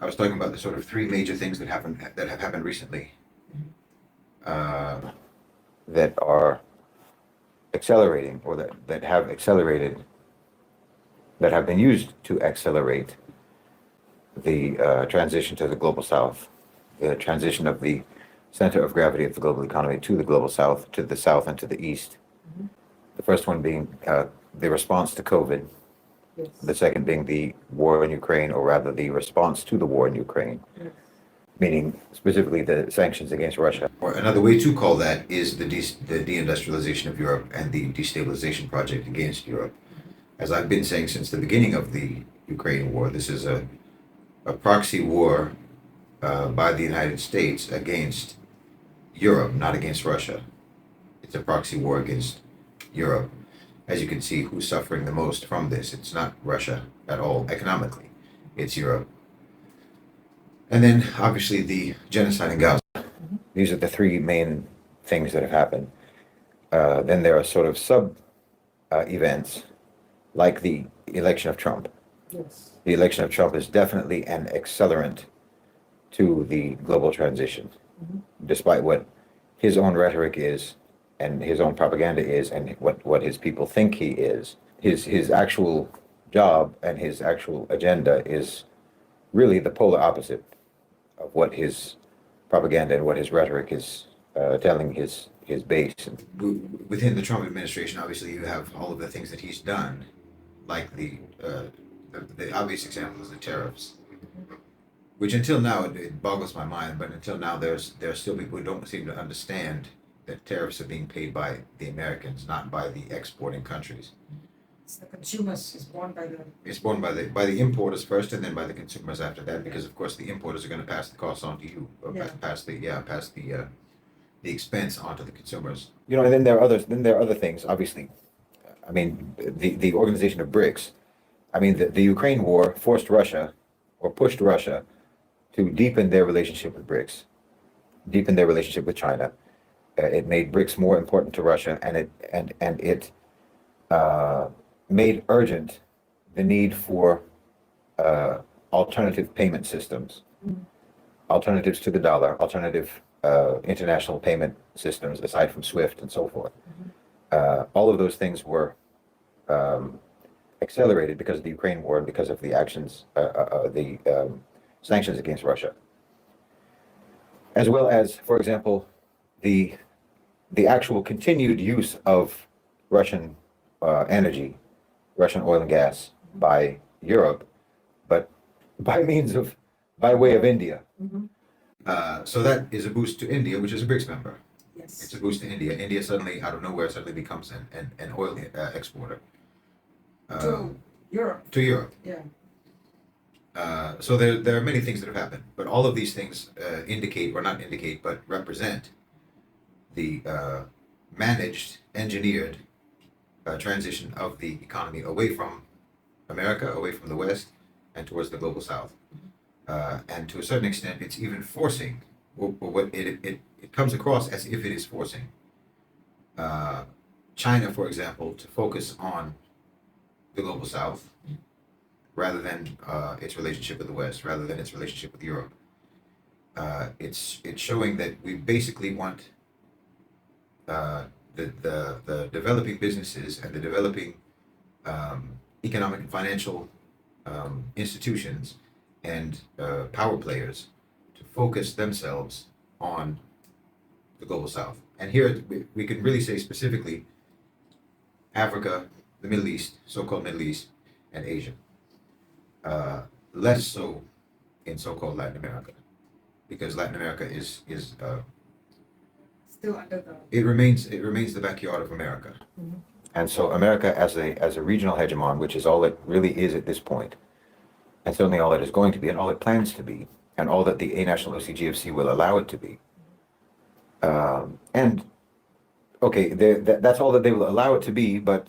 I was talking about the sort of three major things that have happened recently, uh, that are accelerating, or that have accelerated, that have been used to accelerate the transition to the global south, the transition of the center of gravity of the global economy to the global south, to the south and to the east. The first one being the response to COVID, Yes. the second being the war in Ukraine, or rather the response to the war in Ukraine, Yes. meaning specifically the sanctions against Russia. Or another way to call that is the deindustrialization of Europe and the destabilization project against Europe. As I've been saying since the beginning of the Ukraine war, this is a proxy war by the United States against Europe, not against Russia. It's a proxy war against Europe. As you can see, who's suffering the most from this? It's not Russia at all economically. It's Europe. And then obviously the genocide in Gaza. These are the three main things that have happened. Then there are sort of sub events like the election of Trump. Yes. The election of Trump is definitely an accelerant to the global transition, despite what his own rhetoric is and his own propaganda is and what his people think he is. His actual job and his actual agenda is really the polar opposite of what his propaganda and what his rhetoric is telling his base. Within the Trump administration, obviously, you have all of the things that he's done, like the obvious example is the tariffs, which until now it boggles my mind. But until now, there are still people who don't seem to understand that tariffs are being paid by the Americans, not by the exporting countries. It's the consumers. It's borne by the. It's borne by the importers first, and then by the consumers after that, because of course the importers are going to pass the cost on to you, or Yeah. pass the expense onto the consumers. And then there are other things. Obviously, I mean the organization of BRICS. I mean the Ukraine war forced Russia, or pushed Russia, to deepen their relationship with BRICS, deepen their relationship with China. It made BRICS more important to Russia, and it made urgent the need for alternative payment systems, alternatives to the dollar, alternative international payment systems aside from SWIFT and so forth. All of those things were accelerated because of the Ukraine war and because of the actions, the sanctions against Russia, as well as, for example, the actual continued use of Russian energy, Russian oil and gas by Europe, but by way of India. So that is a boost to India, which is a BRICS member. Yes. It's a boost to India. India suddenly, out of nowhere, becomes an oil exporter. To Europe. To Europe. Yeah. So there are many things that have happened, but all of these things indicate, or not indicate, but represent the managed, engineered transition of the economy away from America, away from the West, and towards the global South. And to a certain extent, it's even forcing, or what it comes across as if it is forcing China, for example, to focus on the global South rather than its relationship with the West, rather than its relationship with Europe. It's showing that we basically want the developing businesses and the developing economic and financial institutions and power players to focus themselves on the global South. And here we can really say specifically Africa, the Middle East, so-called Middle East, and Asia. Less so in so-called Latin America, because Latin America is Still under the. it remains the backyard of America. And so America as a regional hegemon, which is all it really is at this point, and certainly all it is going to be, and all it plans to be, and all that the A National OCGFC will allow it to be. And okay, that's all that they will allow it to be, but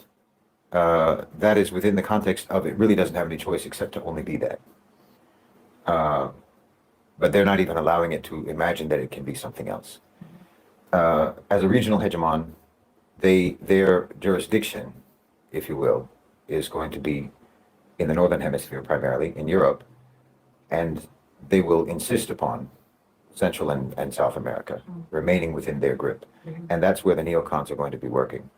that is within the context of it really doesn't have any choice except to only be that. But they're not even allowing it to imagine that it can be something else. As a regional hegemon, their jurisdiction, if you will, is going to be in the Northern Hemisphere primarily, in Europe, and they will insist upon Central and South America remaining within their grip. And that's where the neocons are going to be working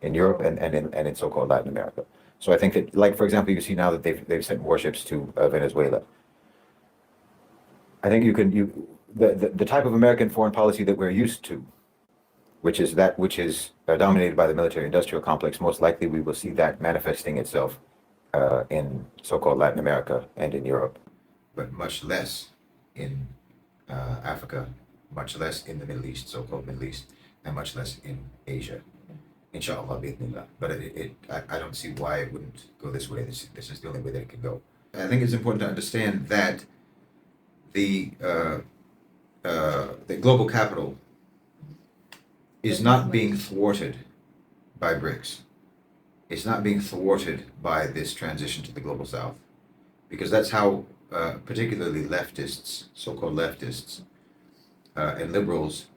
in Europe and in so-called Latin America. So I think that, like, for example, you see now that they've sent warships to Venezuela. I think the type of American foreign policy that we're used to, which is dominated by the military-industrial complex, most likely we will see that manifesting itself in so-called Latin America and in Europe, but much less in Africa, much less in the Middle East, so-called Middle East, and much less in Asia. Inshallah, bi'idhnillah. But I don't see why it wouldn't go this way. This is the only way that it can go. I think it's important to understand that the global capital is not being thwarted by BRICS. It's not being thwarted by this transition to the global south, because that's how particularly leftists, so-called leftists, and liberals,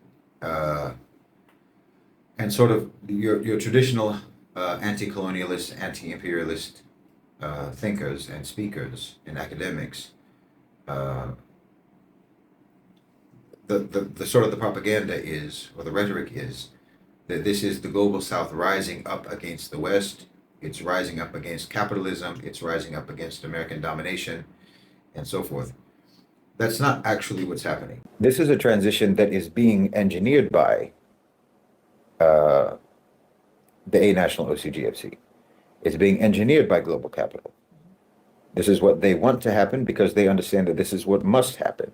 and sort of your traditional anti-colonialist, anti-imperialist thinkers and speakers and academics, the sort of the propaganda is, or the rhetoric is, that this is the global south rising up against the West. It's rising up against capitalism. It's rising up against American domination, and so forth. That's not actually what's happening. This is a transition that is being engineered by the A National OCGFC. It's being engineered by global capital. This is what they want to happen because they understand that this is what must happen.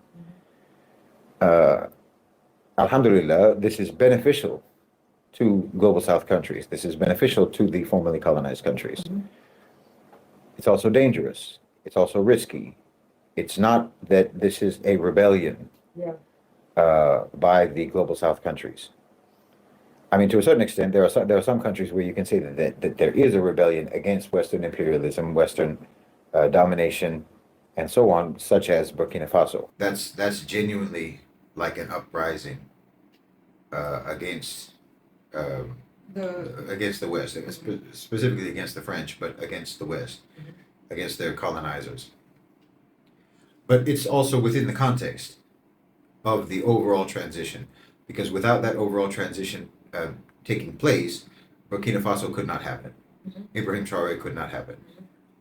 Alhamdulillah, this is beneficial to global south countries. This is beneficial to the formerly colonized countries. It's also dangerous. It's also risky. It's not that this is a rebellion by the global south countries. I mean, to a certain extent, there are some countries where you can say that there is a rebellion against Western imperialism, Western domination, and so on, such as Burkina Faso. That's genuinely like an uprising against the West, specifically against the French, but against the West, against their colonizers. But it's also within the context of the overall transition, because without that overall transition taking place, Burkina Faso could not happen. Ibrahim Traoré could not happen.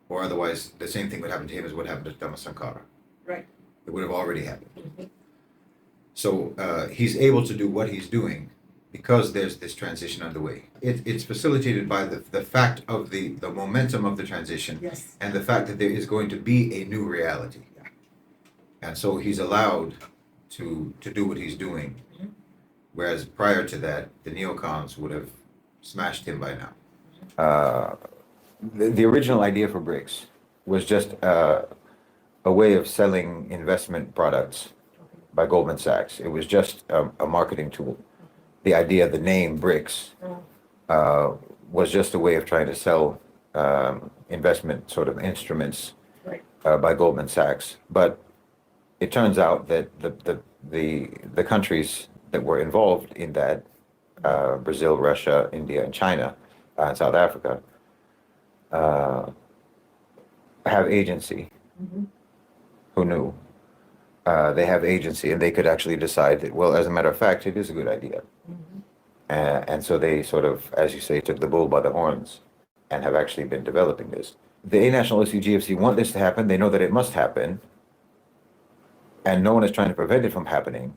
Or otherwise, the same thing would happen to him as what happened to Thomas Sankara. Right. It would have already happened. So he's able to do what he's doing because there's this transition underway. It's facilitated by the fact of the momentum of the transition, and the fact that there is going to be a new reality. And so he's allowed to do what he's doing. Whereas prior to that, the neocons would have smashed him by now. The original idea for BRICS was just a way of selling investment products by Goldman Sachs. It was just a marketing tool. The idea, the name BRICS, was just a way of trying to sell investment sort of instruments by Goldman Sachs. But it turns out that the countries that were involved in that, Brazil, Russia, India, and China, and South Africa, have agency. Who knew? They have agency, and they could actually decide that, well, as a matter of fact, it is a good idea. And so they sort of, as you say, took the bull by the horns and have actually been developing this. The A National OCGFC want this to happen. They know that it must happen, and no one is trying to prevent it from happening.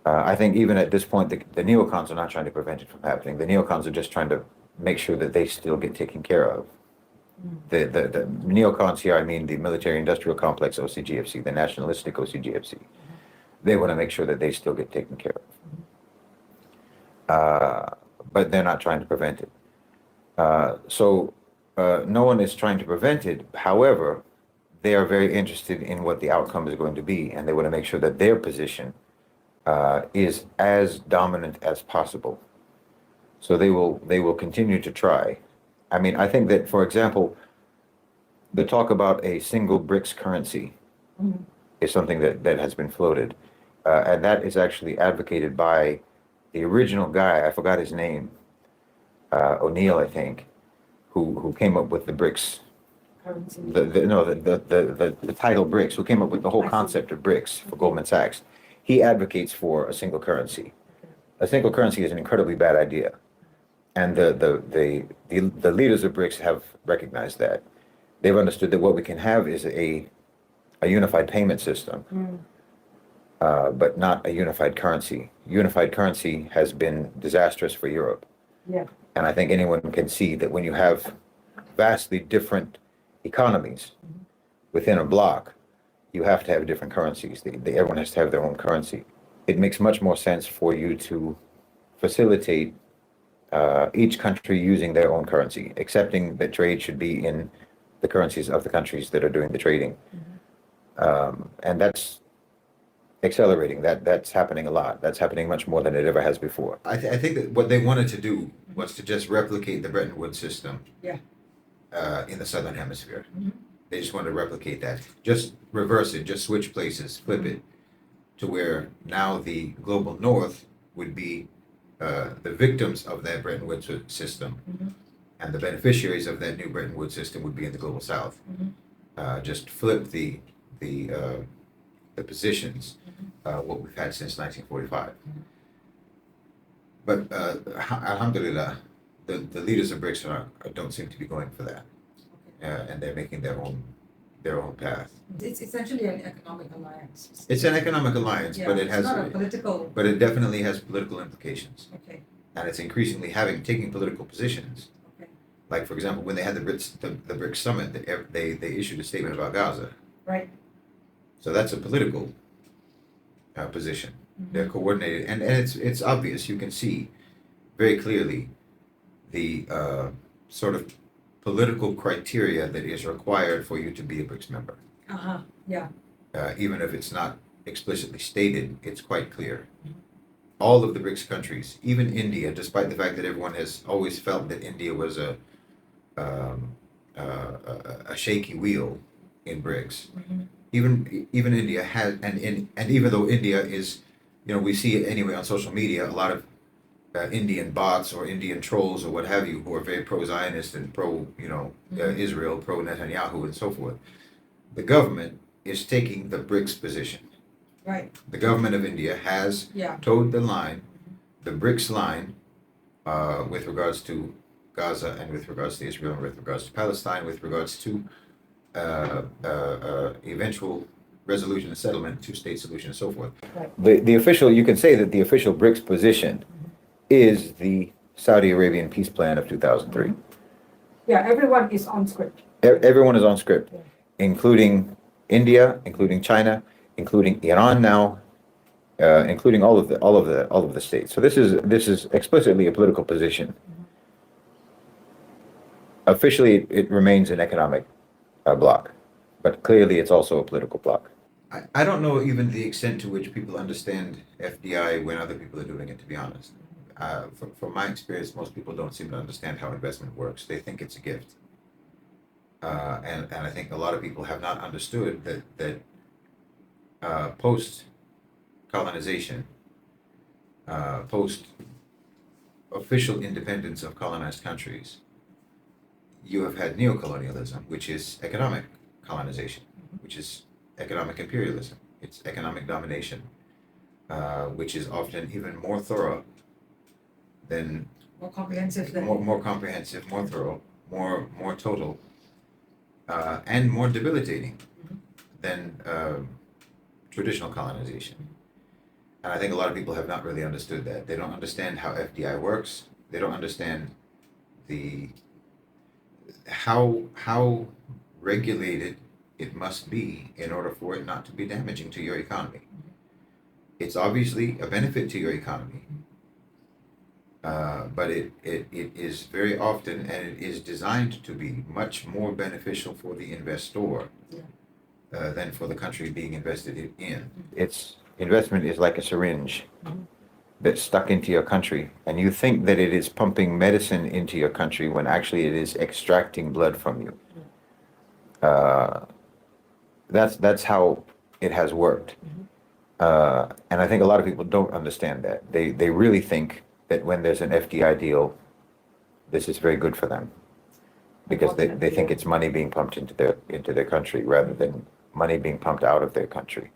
I think even at this point, the neocons are not trying to prevent it from happening. The neocons are just trying to make sure that they still get taken care of. The neocons here, I mean the military-industrial complex OCGFC, the nationalistic OCGFC. They want to make sure that they still get taken care of. But they're not trying to prevent it. So no one is trying to prevent it. However, they are very interested in what the outcome is going to be, and they want to make sure that their position is as dominant as possible. So they will continue to try. I mean, I think that, for example, the talk about a single BRICS currency is something that has been floated, and that is actually advocated by the original guy. I forgot his name, O'Neill, I think, who came up with the BRICS currency. The title BRICS, who came up with the whole I see. concept of BRICS for Goldman Sachs, he advocates for a single currency. A single currency is an incredibly bad idea. And the leaders of BRICS have recognized that. They've understood that what we can have is a unified payment system, but not a unified currency. Unified currency has been disastrous for Europe. Yeah, And I think anyone can see that when you have vastly different economies within a bloc, you have to have different currencies. Everyone has to have their own currency. It makes much more sense for you to facilitate each country using their own currency, accepting that trade should be in the currencies of the countries that are doing the trading. And that's accelerating. That's happening a lot. That's happening much more than it ever has before. I think that what they wanted to do was to just replicate the Bretton Woods system in the Southern Hemisphere. They just wanted to replicate that. Just reverse it, just switch places, flip it to where now the global North would be the victims of that Bretton Woods system, and the beneficiaries of that new Bretton Woods system would be in the global South. Just flip the positions, what we've had since 1945. But alhamdulillah, the leaders of BRICS don't seem to be going for that, and they're making their own path. it's essentially an economic alliance. It's an economic alliance, Yeah, but it it's has, not a political. but it definitely has political implications, Okay, and it's increasingly taking political positions. okay, Like, for example, when they had the BRICS summit, they issued a statement about Gaza. right. So that's a political position. They're coordinated, and it's obvious. You can see very clearly the sort of political criteria that is required for you to be a BRICS member. Yeah, Even if it's not explicitly stated, it's quite clear. All of the BRICS countries, even India, despite the fact that everyone has always felt that India was a shaky wheel in BRICS, even India has, and even though India is, we see it anyway on social media, a lot of Indian bots or Indian trolls or what have you, who are very pro-Zionist and pro, Israel, pro-Netanyahu and so forth. The government is taking the BRICS position. right. The government of India has Yeah, towed the line, the BRICS line, with regards to Gaza and with regards to Israel and with regards to Palestine, with regards to eventual resolution and settlement, two-state solution and so forth. right. The official, you can say that the official BRICS position is the Saudi Arabian peace plan of 2003. Yeah, everyone is on script. Everyone is on script, Yeah. including India, including China, including Iran now, including all of the states. So this is explicitly a political position. Officially, it remains an economic bloc, but clearly it's also a political bloc. I don't know even the extent to which people understand FDI when other people are doing it, to be honest. From my experience, most people don't seem to understand how investment works. They think it's a gift. And I think a lot of people have not understood that post-colonization, post-official independence of colonized countries, you have had neocolonialism, which is economic colonization, which is economic imperialism. It's economic domination, which is often even more thorough than More comprehensive than. more comprehensive, more thorough, more total, and more debilitating than traditional colonization. And I think a lot of people have not really understood that. They don't understand how FDI works. They don't understand how regulated it must be in order for it not to be damaging to your economy. It's obviously a benefit to your economy, but it is very often, and it is designed to be much more beneficial for the investor than for the country being invested in. Its investment is like a syringe that's stuck into your country, and you think that it is pumping medicine into your country when actually it is extracting blood from you. That's how it has worked. And I think a lot of people don't understand that. They really think that when there's an FDI deal, this is very good for them. because they think it's money being pumped into their country rather than money being pumped out of their country.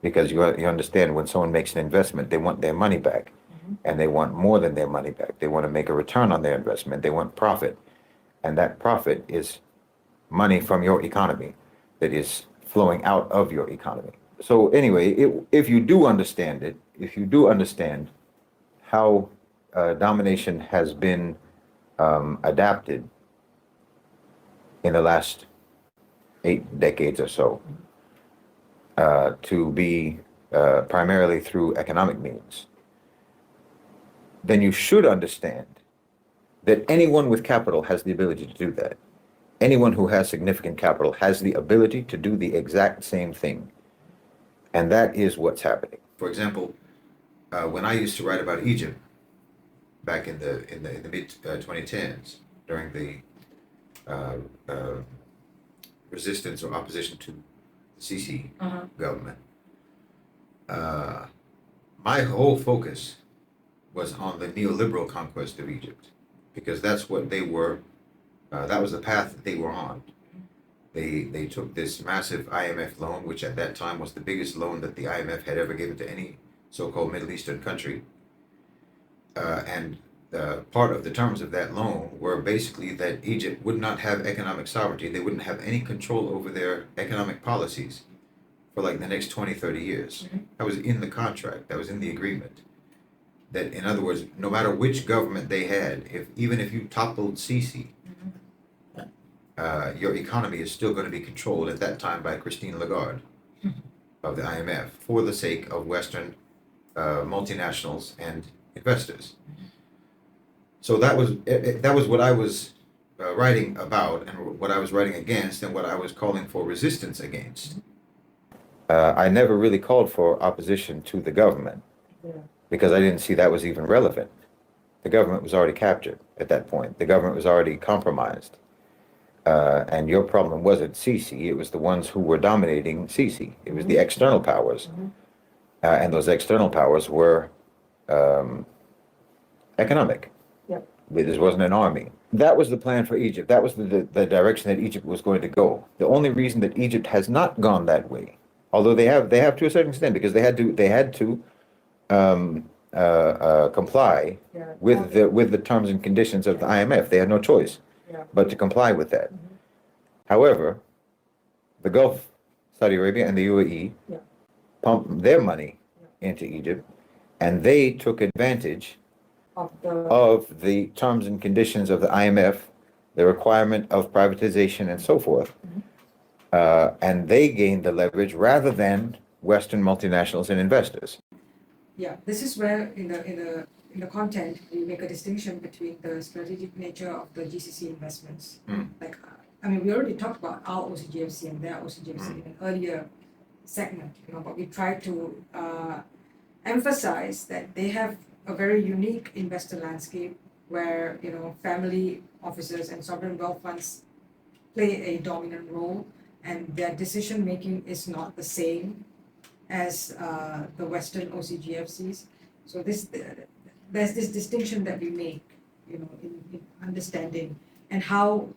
Because you understand, when someone makes an investment, they want their money back, and they want more than their money back. They want to make a return on their investment. They want profit, and that profit is money from your economy that is flowing out of your economy. So anyway, if you do understand it, if you do understand how domination has been adapted in the last 8 decades or so, to be primarily through economic means, then you should understand that anyone with capital has the ability to do that. Anyone who has significant capital has the ability to do the exact same thing. And that is what's happening. For example, when I used to write about Egypt back in the mid 2010s, during the resistance or opposition to the Sisi government, my whole focus was on the neoliberal conquest of Egypt, because that's what they were. That was the path that they were on. They took this massive IMF loan, which at that time was the biggest loan that the IMF had ever given to any so-called Middle Eastern country. And part of the terms of that loan were basically that Egypt would not have economic sovereignty. They wouldn't have any control over their economic policies for like the next 20, 30 years. That was in the contract. That was in the agreement. That, in other words, no matter which government they had, even if you toppled Sisi, your economy is still going to be controlled at that time by Christine Lagarde of the IMF, for the sake of Western multinationals and investors. So that was what I was writing about, and what I was writing against, and what I was calling for resistance against. I never really called for opposition to the government, because I didn't see that was even relevant. The government was already captured at that point. The government was already compromised. And your problem wasn't Sisi, it was the ones who were dominating Sisi. It was the external powers. And those external powers were economic. Yep. This wasn't an army. That was the plan for Egypt. That was the direction that Egypt was going to go. The only reason that Egypt has not gone that way, although they have to a certain extent, because they had to comply with the terms and conditions of the IMF. They had no choice but to comply with that. However, the Gulf, Saudi Arabia and the UAE pumped their money into Egypt, and they took advantage of the terms and conditions of the IMF, the requirement of privatization and so forth, and they gained the leverage rather than Western multinationals and investors. Yeah, this is where in the content we make a distinction between the strategic nature of the GCC investments. Like, I mean, we already talked about our OCGFC and their OCGFC in an earlier segment, but we try to emphasize that they have a very unique investor landscape where, family offices and sovereign wealth funds play a dominant role, and their decision making is not the same as the Western OCGFCs. So there's this distinction that we make, in understanding, and how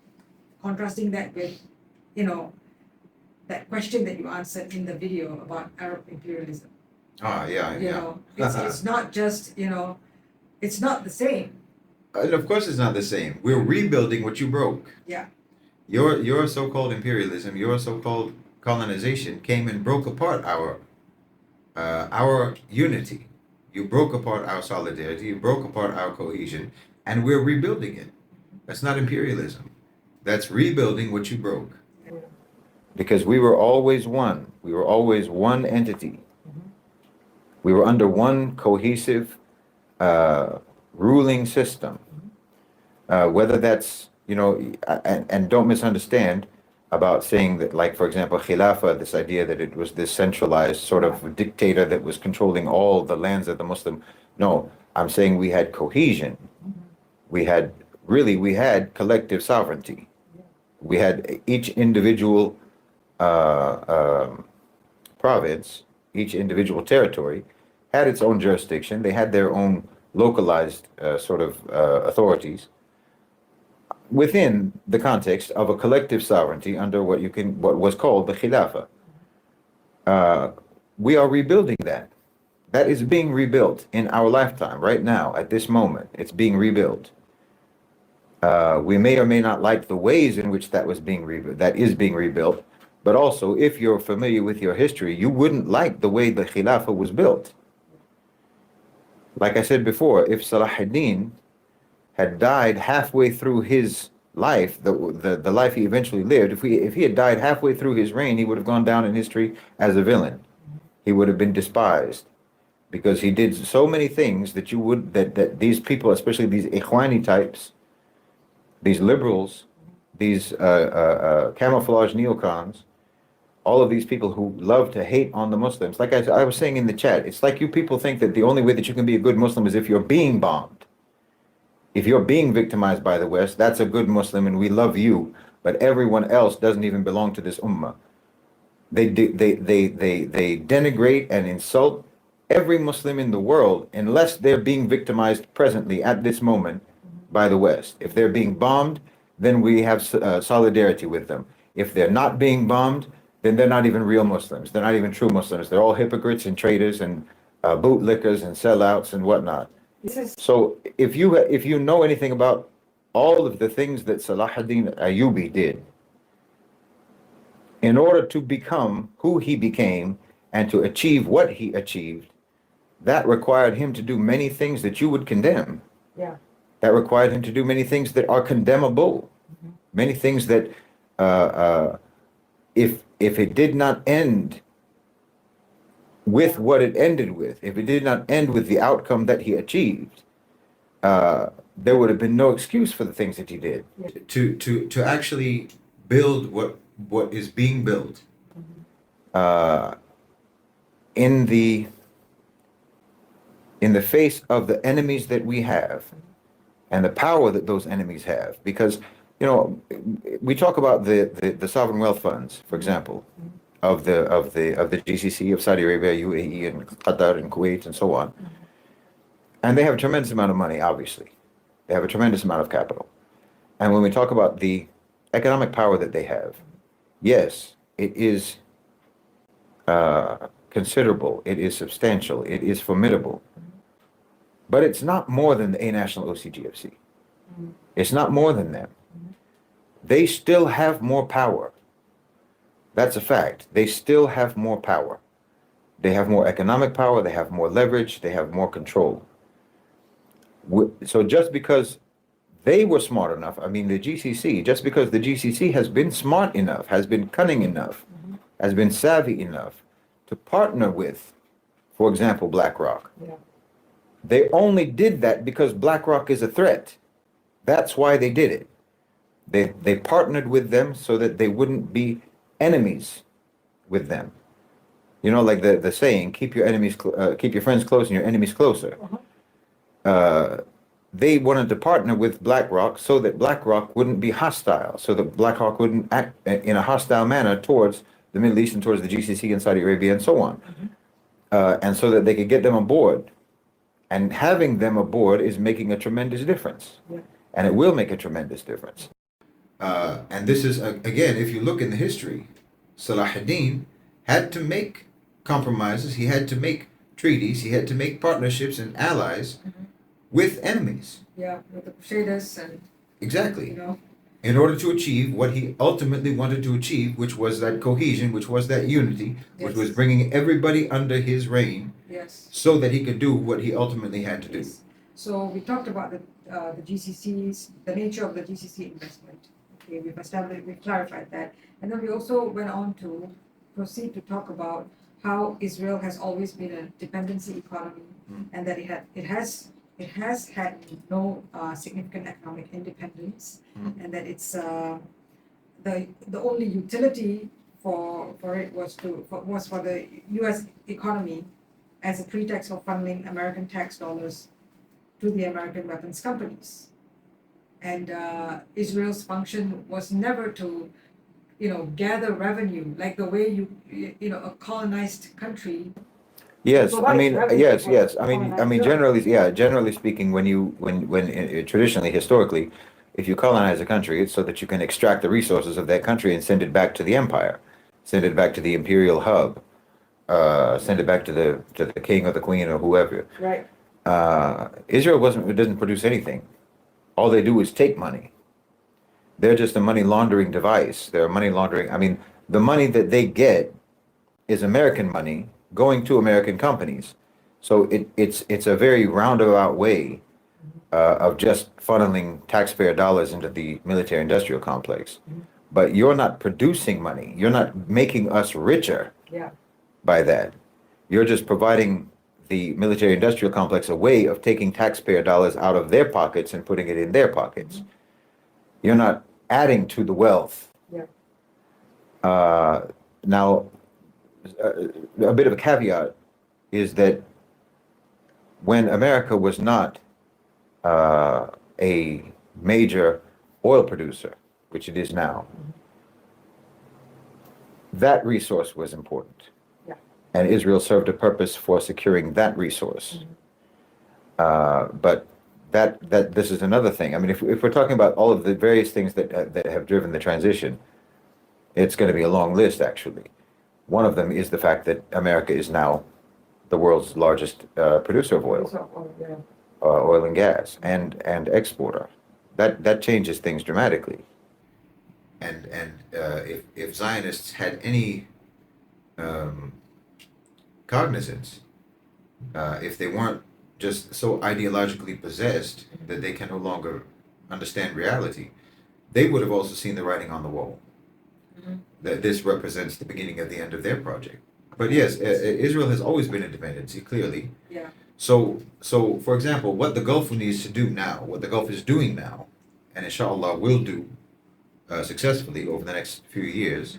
contrasting that with, that question that you answered in the video about Arab imperialism. It's not just, it's not the same. And of course it's not the same. We're rebuilding what you broke. Yeah. Your so-called imperialism, your so-called colonization came and broke apart our unity. You broke apart our solidarity, you broke apart our cohesion, and we're rebuilding it. That's not imperialism. That's rebuilding what you broke. Because we were always one. We were always one entity. We were under one cohesive ruling system. Whether that's, and don't misunderstand about saying that, like, for example, Khilafah, this idea that it was this centralized sort of dictator that was controlling all the lands of the Muslim. No, I'm saying we had cohesion. We had collective sovereignty. We had each individual province, each individual territory had its own jurisdiction. They had their own localized authorities. within the context of a collective sovereignty under what was called the Khilafah. We are rebuilding that. That is being rebuilt in our lifetime, right now, at this moment. It's being rebuilt. We may or may not like the ways in which that is being rebuilt, but also, if you're familiar with your history, you wouldn't like the way the Khilafah was built. Like I said before, if Salah ad-Din had died halfway through his life, the life he eventually lived, if he had died halfway through his reign, he would have gone down in history as a villain. He would have been despised because he did so many things that these people, especially these Ikhwani types, these liberals, these camouflage neocons, all of these people who love to hate on the Muslims. Like I was saying in the chat, it's like you people think that the only way that you can be a good Muslim is if you're being bombed. If you're being victimized by the West, that's a good Muslim and we love you, but everyone else doesn't even belong to this ummah. They denigrate and insult every Muslim in the world unless they're being victimized presently at this moment by the West. If they're being bombed, then we have solidarity with them. If they're not being bombed, then they're not even real Muslims. They're not even true Muslims. They're all hypocrites and traitors and bootlickers and sellouts and whatnot. So if you know anything about all of the things that Salah ad-Din Ayyubi did in order to become who he became and to achieve what he achieved, that required him to do many things that you would condemn. Yeah. That required him to do many things that are condemnable. Many things that if it did not end with what it ended with, if it did not end with the outcome that he achieved, there would have been no excuse for the things that he did. To actually build what is being built in the face of the enemies that we have and the power that those enemies have, because we talk about the sovereign wealth funds, for example, of the GCC, of Saudi Arabia, UAE, and Qatar, and Kuwait, and so on. And they have a tremendous amount of money, obviously. They have a tremendous amount of capital. And when we talk about the economic power that they have, yes, it is considerable, it is substantial, it is formidable. But it's not more than the A National OCGFC. It's not more than them. They still have more power. That's a fact. They still have more power. They have more economic power, they have more leverage, they have more control. So just because they were smart enough, just because the GCC has been smart enough, has been cunning enough, has been savvy enough to partner with, for example, BlackRock. Yeah. They only did that because BlackRock is a threat. That's why they did it. They partnered with them so that they wouldn't be enemies with them. Like the saying, keep your friends close and your enemies closer. They wanted to partner with BlackRock so that BlackRock wouldn't be hostile, so that BlackRock wouldn't act in a hostile manner towards the Middle East and towards the GCC and Saudi Arabia and so on. And so that they could get them on board. And having them aboard is making a tremendous difference. Yeah. And it will make a tremendous difference. And this is, again, if you look in the history, Salah ad-Din had to make compromises, he had to make treaties, he had to make partnerships and allies with enemies. Yeah, with the Crusaders and... Exactly. In order to achieve what he ultimately wanted to achieve, which was that cohesion, which was that unity, which was bringing everybody under his reign, so that he could do what he ultimately had to do. So we talked about the GCCs, the nature of the GCC investment. Okay, we've clarified that. And then we also went on to proceed to talk about how Israel has always been a dependency economy and that it has had no significant economic independence, and that it's the only utility for it was for the U.S. economy as a pretext for funneling American tax dollars to the American weapons companies. And Israel's function was never to, gather revenue like the way a colonized country. Yes, yes. Generally speaking, when traditionally, historically, if you colonize a country, it's so that you can extract the resources of that country and send it back to the empire, send it back to the imperial hub, send it back to the king or the queen or whoever. Right. Israel doesn't produce anything. All they do is take money. They're just a money laundering device. They're money laundering. I mean, the money that they get is American money going to American companies. So it's a very roundabout way of just funneling taxpayer dollars into the military industrial complex. But you're not producing money. You're not making us richer Yeah. by that. You're just providing the military industrial complex a way of taking taxpayer dollars out of their pockets and putting it in their pockets. You're not adding to the wealth. Yeah. Now, a bit of a caveat is that when America was not a major oil producer, which it is now, that resource was important. Yeah. And Israel served a purpose for securing that resource. But that this is another thing. I mean, if we're talking about all of the various things that have driven the transition, it's going to be a long list, actually. One of them is the fact that America is now the world's largest producer of oil, oil and gas, and exporter. That changes things dramatically. And if Zionists had any cognizance, if they weren't just so ideologically possessed that they can no longer understand reality, they would have also seen the writing on the wall. That this represents the beginning of the end of their project. But yes, Israel has always been a dependency, clearly. Yeah. So for example, what the Gulf needs to do now, what the Gulf is doing now, and inshallah will do successfully over the next few years,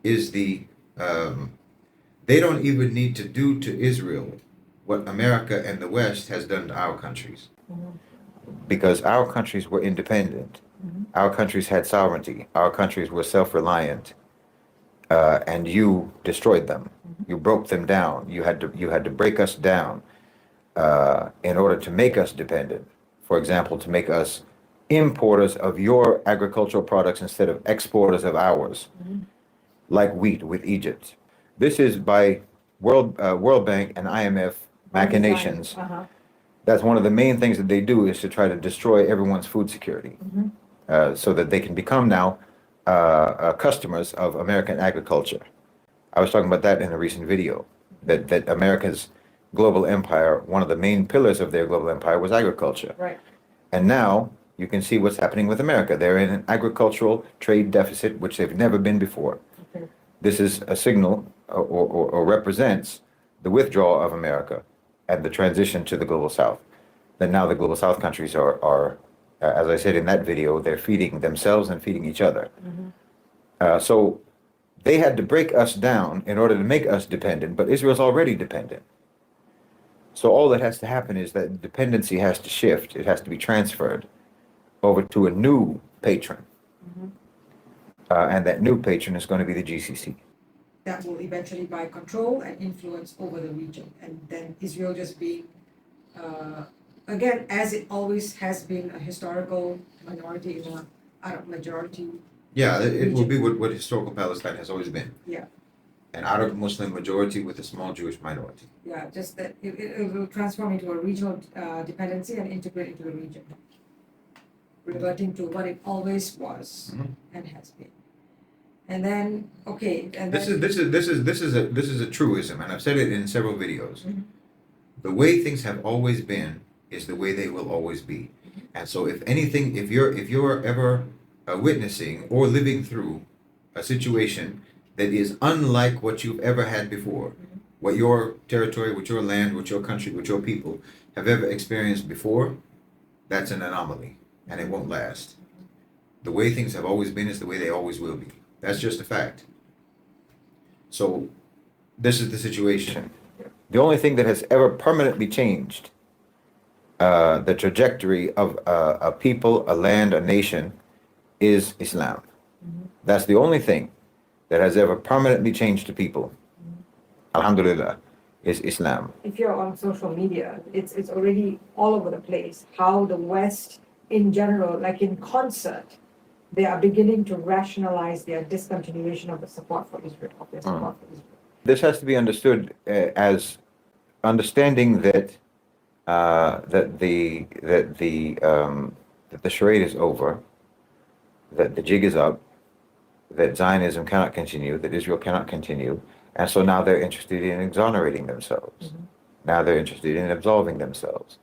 is they don't even need to do to Israel what America and the West has done to our countries. Because our countries were independent. Our countries had sovereignty. Our countries were self-reliant. And you destroyed them. You broke them down. You had to break us down in order to make us dependent. For example, to make us importers of your agricultural products instead of exporters of ours, like wheat with Egypt. This is by World Bank and IMF machinations. That's one of the main things that they do, is to try to destroy everyone's food security, so that they can become now customers of American agriculture. I was talking about that in a recent video, that America's global empire, one of the main pillars of their global empire was agriculture. Right. And now you can see what's happening with America. They're in an agricultural trade deficit, which they've never been before. This is a signal or represents the withdrawal of America and the transition to the global south. That now the global south countries are as I said in that video, they're feeding themselves and feeding each other. So they had to break us down in order to make us dependent, but Israel's already dependent. So all that has to happen is that dependency has to shift. It has to be transferred over to a new patron. And that new patron is going to be the GCC. That will eventually buy control and influence over the region. And then Israel just being, again, as it always has been, a historical minority in a Arab majority. Yeah, it will be what historical Palestine has always been. Yeah. An Arab Muslim majority with a small Jewish minority. Yeah, just that it will transform into a regional dependency and integrate into the region, reverting to what it always was and has been. And then, okay, and this is a truism, and I've said it in several videos. The way things have always been is the way they will always be. And so, if anything, if you're ever witnessing or living through a situation that is unlike what you've ever had before, what your territory, what your land, what your country, what your people have ever experienced before, that's an anomaly, and it won't last. The way things have always been is the way they always will be. That's just a fact. So, this is the situation. The only thing that has ever permanently changed the trajectory of a people, a land, a nation, is Islam. That's the only thing that has ever permanently changed to people. Alhamdulillah, is Islam. if you're on social media, it's already all over the place. How the West in general, like in concert, they are beginning to rationalize their discontinuation of the support for Israel, of their support for Israel. This has to be understood as understanding that that the charade is over, that the jig is up, that Zionism cannot continue, that Israel cannot continue, and so now they're interested in exonerating themselves. Mhm. Now they're interested in absolving themselves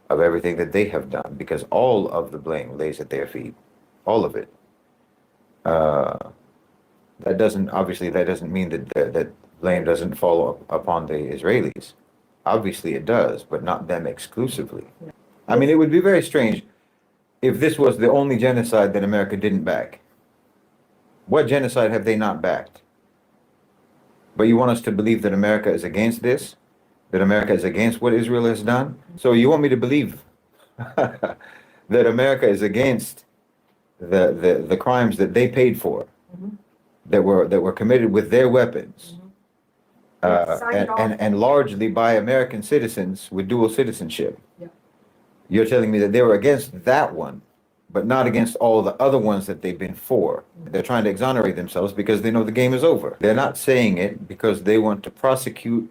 of everything that they have done, because all of the blame lays at their feet, all of it. That doesn't mean that blame doesn't fall upon the Israelis. Obviously it does, but not them exclusively. I mean, it would be very strange if this was the only genocide that America didn't back. What genocide have they not backed? But you want us to believe that America is against this? That America is against what Israel has done? So you want me to believe that America is against the crimes that they paid for, Mhm. that were committed with their weapons, Signed off. and largely by American citizens with dual citizenship. Yeah. You're telling me that they were against that one, but not against all the other ones that they've been for. They're trying to exonerate themselves because they know the game is over. They're not saying it because they want to prosecute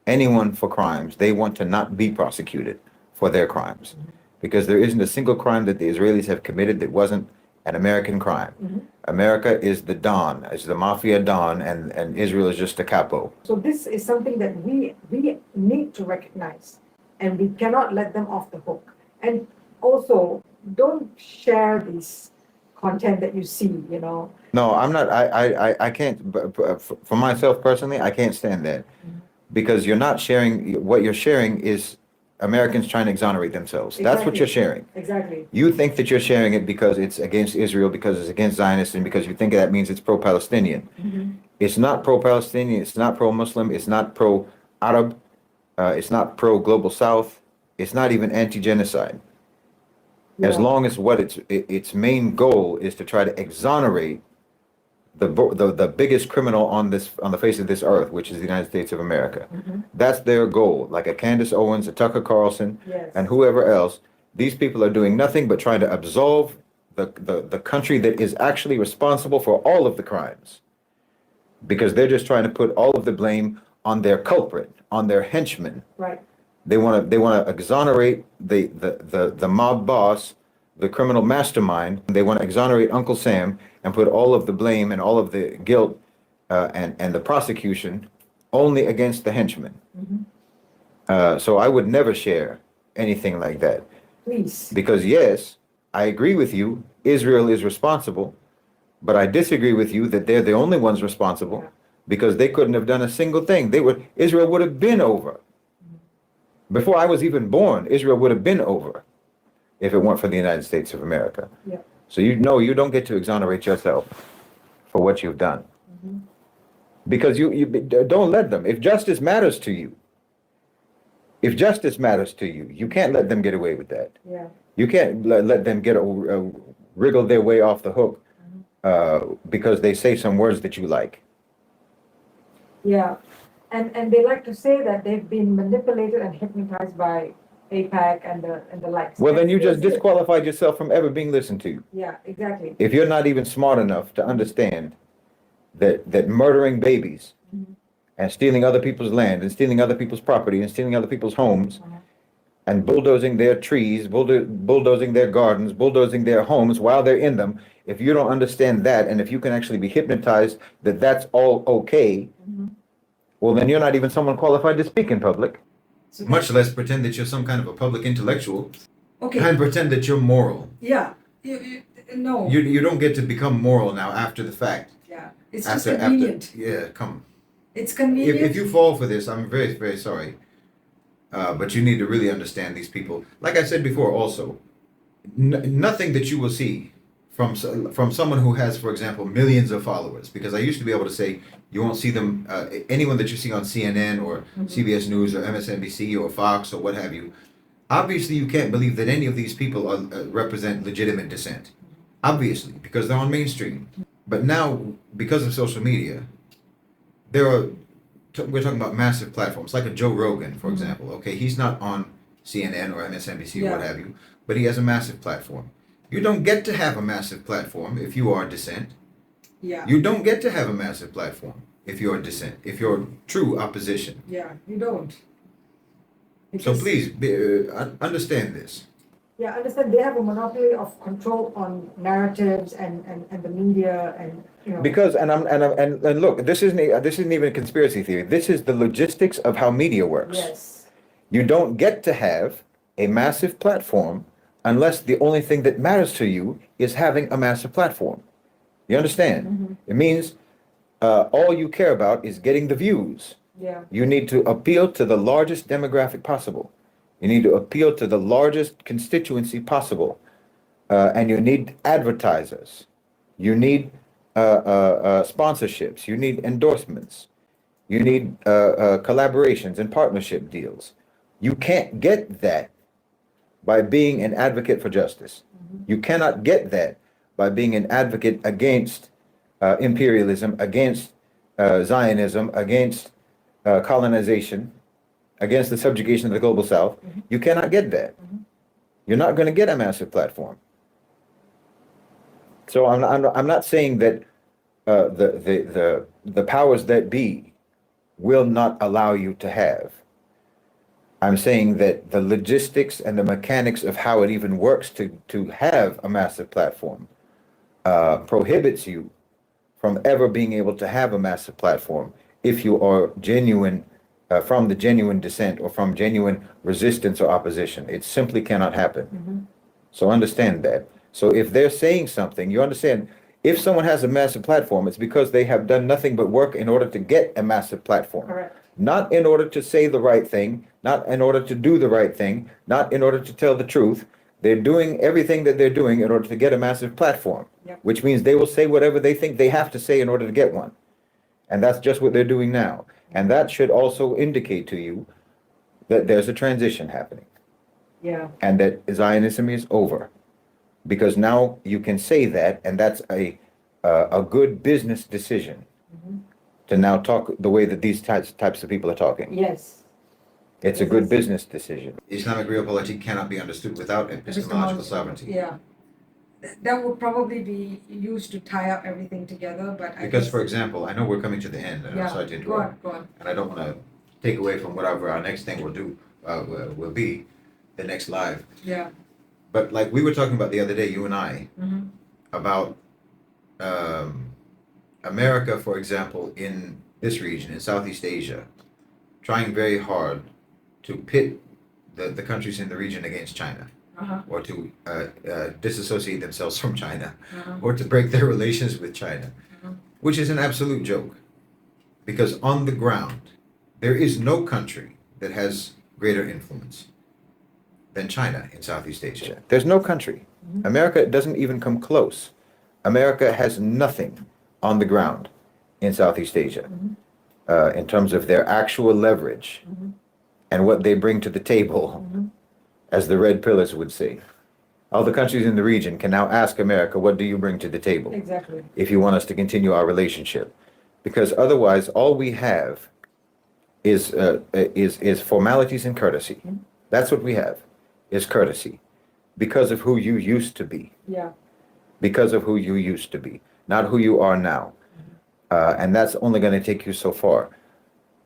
anyone for crimes. They want to not be prosecuted for their crimes. Because there isn't a single crime that the Israelis have committed that wasn't an American crime. Mhm. America is the Don, is the mafia Don, and Israel is just a capo. So this is something that we need to recognize, and we cannot let them off the hook. And also, don't share this content that you see, you know. No, I'm not, I can't, for myself personally, I can't stand that. Because you're not sharing, what you're sharing is Americans trying to exonerate themselves. That's what you're sharing. Exactly. You think that you're sharing it because it's against Israel, because it's against Zionists, and because you think that means it's pro-Palestinian. Mhm. It's not pro-Palestinian, it's not pro-Muslim, it's not pro-Arab, it's not pro-Global South, it's not even anti-genocide. As Yeah. long as what its main goal is to try to exonerate the biggest criminal on the face of this earth, which is the United States of America. Mhm. That's their goal. Like a Candace Owens, a Tucker Carlson, Yes. and whoever else, these people are doing nothing but trying to absolve the country that is actually responsible for all of the crimes. Because they're just trying to put all of the blame on their culprit, on their henchman. Right. They want to exonerate the mob boss, the criminal mastermind. They want to exonerate Uncle Sam and put all of the blame and all of the guilt and the prosecution only against the henchman. Mhm. So I would never share anything like that. Please. Because yes, I agree with you, Israel is responsible, but I disagree with you that they're the only ones responsible, Yeah. because they couldn't have done a single thing. Israel would have been over. Before I was even born, Israel would have been over if it weren't for the United States of America. Yeah. So you know you don't get to exonerate yourself for what you've done. Mhm. Because you don't let them. If justice matters to you, you can't let them get away with that. Yeah. You can't let them wriggle their way off the hook because they say some words that you like. Yeah. And they like to say that they've been manipulated and hypnotized by AIPAC and the likes. Well, then you just That's it. disqualified yourself from ever being listened to. Yeah, exactly. If you're not even smart enough to understand that murdering babies Mhm. and stealing other people's land and stealing other people's property and stealing other people's homes Uh-huh. and bulldozing their trees, bulldozing their gardens, bulldozing their homes while they're in them, if you don't understand that, and if you can actually be hypnotized that that's all okay, Mhm. well, then you're not even someone qualified to speak in public. So Much less pretend that you're some kind of a public intellectual okay, and pretend that you're moral. yeah, no, You don't get to become moral now after the fact. yeah, it's just convenient. Yeah, come. It's convenient. If you fall for this, I'm very, very sorry. But you need to really understand these people. Like I said before, also, nothing that you will see from someone who has, for example, millions of followers. Because I used to be able to say you won't see them. Anyone that you see on CNN or CBS News or MSNBC or Fox or what have you. Obviously, you can't believe that any of these people represent legitimate dissent. Obviously, because they're on mainstream. But now, because of social media, we're talking about massive platforms, like a Joe Rogan, for example. Okay, he's not on CNN or MSNBC or what Yeah. have you, but he has a massive platform. You don't get to have a massive platform if you are dissent. Yeah. You don't get to have a massive platform if you're dissent, if you're true opposition. Yeah, you don't. So Because- please understand this. Yeah, understand they have a monopoly of control on narratives and the media and, you know. Because and look, this isn't even a conspiracy theory. This is the logistics of how media works. Yes, You don't get to have a massive platform unless the only thing that matters to you is having a massive platform. You understand? It means all you care about is getting the views. yeah, You need to appeal to the largest demographic possible. You need to appeal to the largest constituency possible. And you need advertisers. You need sponsorships. You need endorsements. You need collaborations and partnership deals. You can't get that by being an advocate for justice. You cannot get that by being an advocate against imperialism, against Zionism, against colonization, against the subjugation of the global South. You cannot get that. You're not going to get a massive platform. So I'm not saying that the powers that be will not allow you to have. I'm saying that the logistics and the mechanics of how it even works to have a massive platform prohibits you from ever being able to have a massive platform if you are genuine, from the genuine dissent or from genuine resistance or opposition. It simply cannot happen. So understand that. So if they're saying something, you understand, if someone has a massive platform, it's because they have done nothing but work in order to get a massive platform. correct. Not in order to say the right thing, not in order to do the right thing, not in order to tell the truth. They're doing everything that they're doing in order to get a massive platform, Yep. which means they will say whatever they think they have to say in order to get one. And that's just what they're doing now. And that should also indicate to you that there's a transition happening Yeah, and that Zionism is over. Because now you can say that, and that's a good business decision to now talk the way that these types of people are talking. yes, It's a good business decision. Islamic realpolitik cannot be understood without epistemological sovereignty. Yeah. That would probably be used to tie up everything together, but I Because, guess- for example, I know we're coming to the end, and I'm sorry to go interrupt, on, go on. and I don't want to take away from whatever our next thing will be, the next live. Yeah. But like we were talking about the other day, you and I, about America, for example, in this region, in Southeast Asia, trying very hard to pit the countries in the region against China, or to disassociate themselves from China, or to break their relations with China, which is an absolute joke. Because on the ground, there is no country that has greater influence than China in Southeast Asia. There's no country. America doesn't even come close. America has nothing on the ground in Southeast Asia in terms of their actual leverage and what they bring to the table, as the red pillars would say. All the countries in the region can now ask America, what do you bring to the table exactly. if you want us to continue our relationship? Because otherwise, all we have is formalities and courtesy. That's what we have, is courtesy, because of who you used to be. Yeah, Because of who you used to be, not who you are now. And that's only going to take you so far.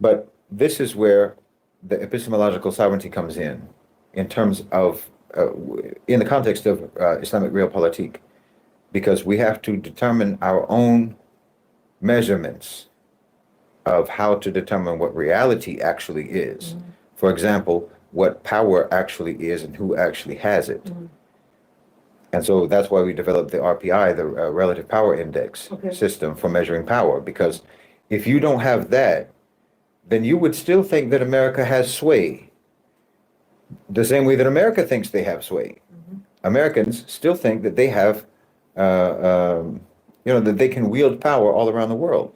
But this is where the epistemological sovereignty comes in terms of, in the context of Islamic realpolitik, because we have to determine our own measurements of how to determine what reality actually is. For example, what power actually is and who actually has it. And so that's why we developed the RPI, the Relative Power Index system for measuring power, because if you don't have that, then you would still think that America has sway, the same way that America thinks they have sway. Americans still think that they have, that they can wield power all around the world,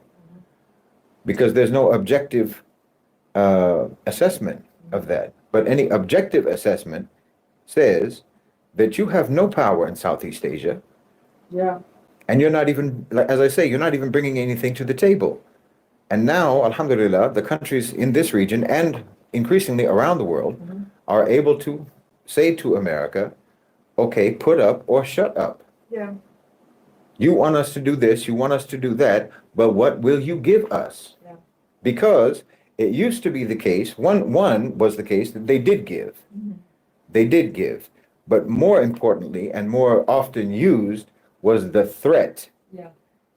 because there's no objective assessment of that. But any objective assessment says that you have no power in Southeast Asia, yeah, and you're not even, like, as I say, you're not even bringing anything to the table. And now, alhamdulillah, the countries in this region and increasingly around the world are able to say to America, okay, put up or shut up. Yeah. You want us to do this, you want us to do that, but what will you give us? Yeah. Because it used to be the case, one was the case that they did give. Mhm. They did give. But more importantly and more often used was the threat Yeah.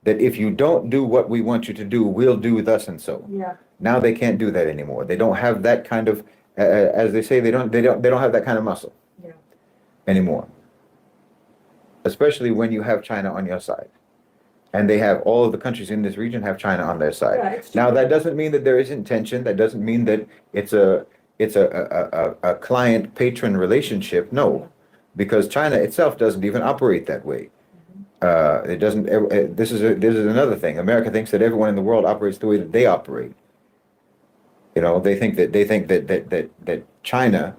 that if you don't do what we want you to do, we'll do thus and so. Yeah. Now they can't do that anymore. They don't have that kind of, as they say, they don't have that kind of muscle Yeah. anymore. Especially when you have China on your side. And they have all of the countries in this region have China on their Yeah, side. it's Now, true. that doesn't mean that there isn't tension. That doesn't mean that it's a client-patron relationship. No, because China itself doesn't even operate that way. It doesn't. This is another thing. America thinks that everyone in the world operates the way that they operate. You know, they think that China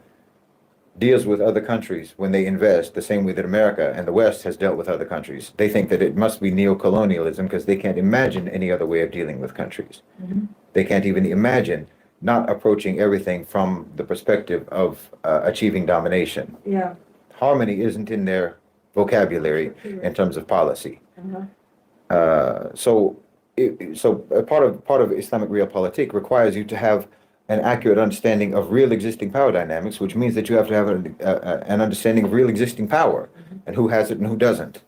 deals with other countries when they invest the same way that America and the West has dealt with other countries. They think that it must be neocolonialism because they can't imagine any other way of dealing with countries. Mhm. They can't even imagine not approaching everything from the perspective of achieving domination. Yeah. Harmony isn't in their vocabulary in terms of policy. Uh-huh. So part of Islamic realpolitik requires you to have an accurate understanding of real existing power dynamics, which means that you have to have an understanding of real existing power and who has it and who doesn't.